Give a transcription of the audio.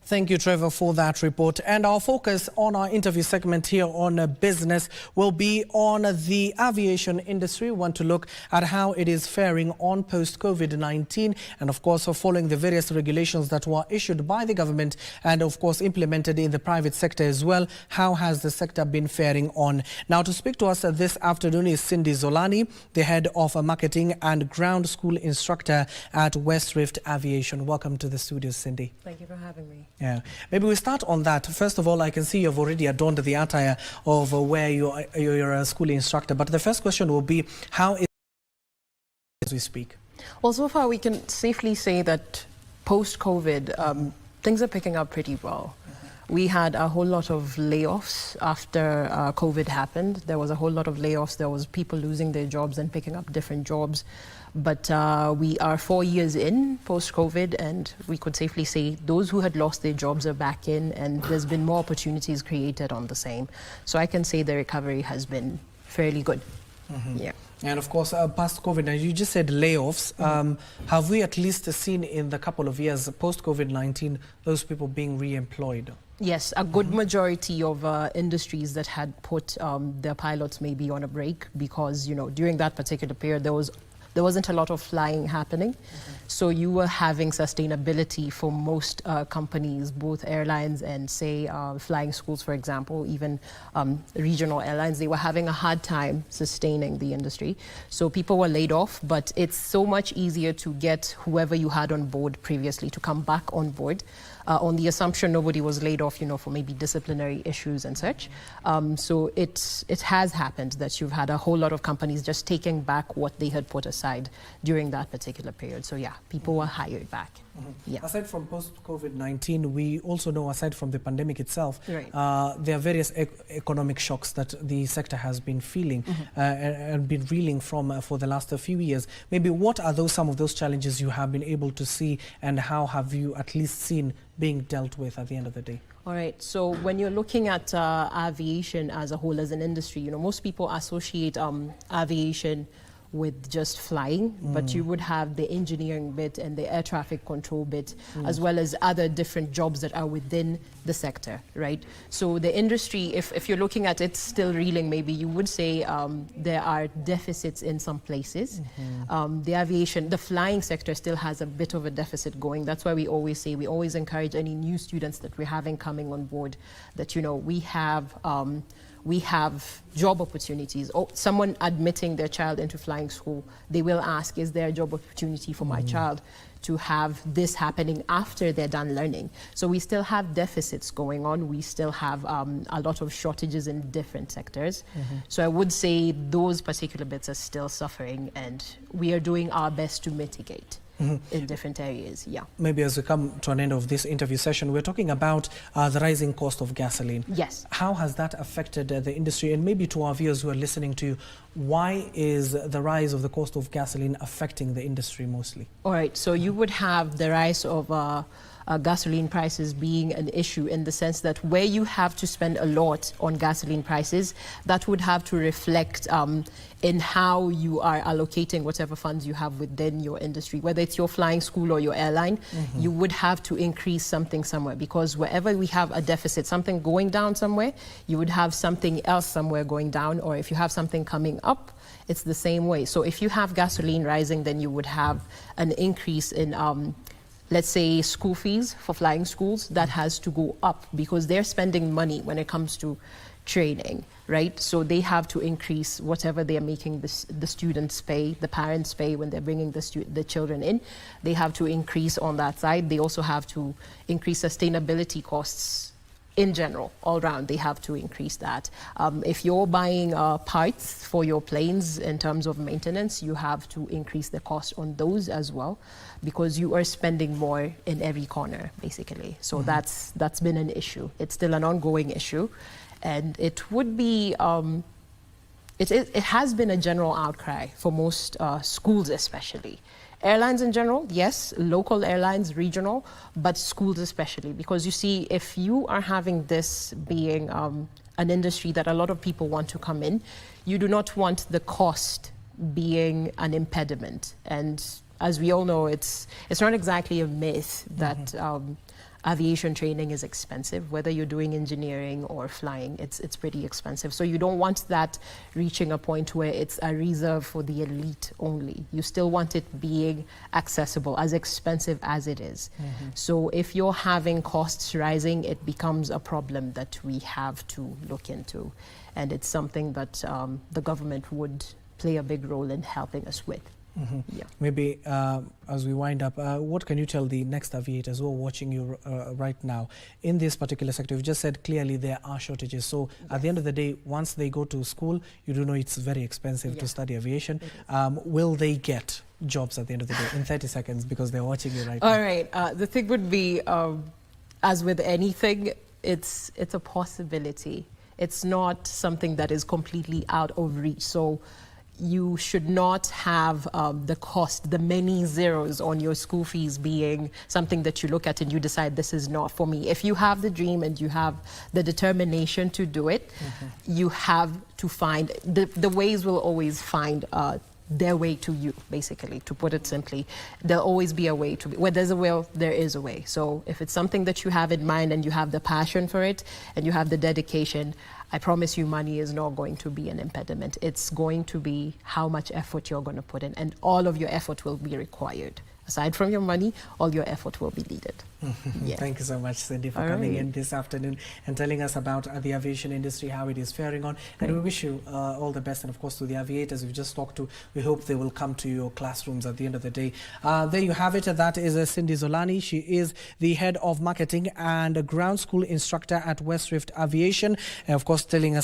Thank you, Trevor, for that report. And our focus on our interview segment here on business will be on the aviation industry. We want to look at how it is faring on post-COVID-19 and, of course, following the various regulations that were issued by the government and, of course, implemented in the private sector as well. How has the sector been faring on? Now, to speak to us this afternoon is Cindy Zolani, the head of marketing and ground school instructor at West Rift Aviation. Welcome to the studio, Cindy. Thank you for having me. Yeah, maybe we start on that. First of all, I can see you've already adorned the attire of where you're a school instructor. But the first question will be, how is it as we speak? Well, so far we can safely say that post-COVID, things are picking up pretty well. We had a whole lot of layoffs after COVID happened. There was a whole lot of layoffs. There was people losing their jobs and picking up different jobs. But we are 4 years in post-COVID, and we could safely say those who had lost their jobs are back in, and there's been more opportunities created on the same. So I can say the recovery has been fairly good. Yeah. And of course, past COVID, now you just said layoffs. Have we at least seen in the couple of years post-COVID-19 those people being re-employed? Yes, a good majority of industries that had put their pilots maybe on a break because, you know, during that particular period there wasn't a lot of flying happening. So you were having sustainability for most companies, both airlines and say flying schools, for example, even regional airlines. They were having a hard time sustaining the industry. So people were laid off, but it's so much easier to get whoever you had on board previously to come back on board on the assumption nobody was laid off, you know, for maybe disciplinary issues and such. So it has happened that you've had a whole lot of companies just taking back what they had put aside during that particular period. So yeah, people were hired back. Yeah. Aside from post-COVID-19, we also know, aside from the pandemic itself, right, there are various economic shocks that the sector has been feeling and been reeling from for the last few years. Maybe what are some of those challenges you have been able to see, and how have you at least seen being dealt with at the end of the day? All right, so when you're looking at aviation as a whole, as an industry, you know, most people associate aviation with just flying, but you would have the engineering bit and the air traffic control bit, as well as other different jobs that are within the sector, right? So the industry, if you're looking at it still reeling, maybe you would say there are deficits in some places. The flying sector still has a bit of a deficit going. That's why we always encourage any new students that we're having coming on board that, you know, we have job opportunities. Or someone admitting their child into flying school, they will ask, is there a job opportunity for my child to have this happening after they're done learning? So we still have deficits going on. We still have a lot of shortages in different sectors. So I would say those particular bits are still suffering, and we are doing our best to mitigate in different areas. Yeah. Maybe as we come to an end of this interview session, we're talking about the rising cost of gasoline. Yes. How has that affected the industry? And maybe to our viewers who are listening to you, why is the rise of the cost of gasoline affecting the industry mostly? All right, so you would have the rise of gasoline prices being an issue in the sense that where you have to spend a lot on gasoline prices, that would have to reflect in how you are allocating whatever funds you have within your industry, whether it's your flying school or your airline. You would have to increase something somewhere, because wherever we have a deficit, something going down somewhere, you would have something else somewhere going down, or if you have something coming up, it's the same way. So if you have gasoline rising, then you would have an increase in let's say school fees for flying schools. That has to go up because they're spending money when it comes to training, right? So they have to increase whatever they're making the students pay, the parents pay when they're bringing the children in. They have to increase on that side. They also have to increase sustainability costs in general, all around. They have to increase that. If you're buying parts for your planes in terms of maintenance, you have to increase the cost on those as well, because you are spending more in every corner, basically. So that's been an issue. It's still an ongoing issue, and it would be it has been a general outcry for most schools, especially. Airlines in general, yes, local airlines, regional, but schools especially, because you see, if you are having this being an industry that a lot of people want to come in, you do not want the cost being an impediment. And as we all know, it's not exactly a myth that aviation training is expensive. Whether you're doing engineering or flying, it's pretty expensive. So you don't want that reaching a point where it's a reserve for the elite only. You still want it being accessible, as expensive as it is. So if you're having costs rising, it becomes a problem that we have to look into. And it's something that the government would play a big role in helping us with. Yeah. Maybe as we wind up, what can you tell the next aviators who are watching you right now in this particular sector? You just said clearly there are shortages. So at the end of the day, once they go to school, you do know it's very expensive to study aviation. Will they get jobs at the end of the day in 30 seconds because they're watching you right now? All right. The thing would be, as with anything, it's a possibility. It's not something that is completely out of reach. So you should not have the cost, the many zeros on your school fees being something that you look at and you decide this is not for me. If you have the dream and you have the determination to do it, you have to find, the ways will always find their way to you, basically, to put it simply. There'll always be a way to be. Where there's a will, there is a way. So if it's something that you have in mind and you have the passion for it and you have the dedication, I promise you money is not going to be an impediment. It's going to be how much effort you're going to put in, and all of your effort will be required. Aside from your money, all your effort will be needed. Yeah. Thank you so much, Cindy, for coming in this afternoon and telling us about the aviation industry, how it is faring on. And we wish you all the best. And of course, to the aviators we've just talked to, we hope they will come to your classrooms at the end of the day. There you have it. That is Cindy Zolani. She is the head of marketing and ground school instructor at West Rift Aviation. And of course, telling us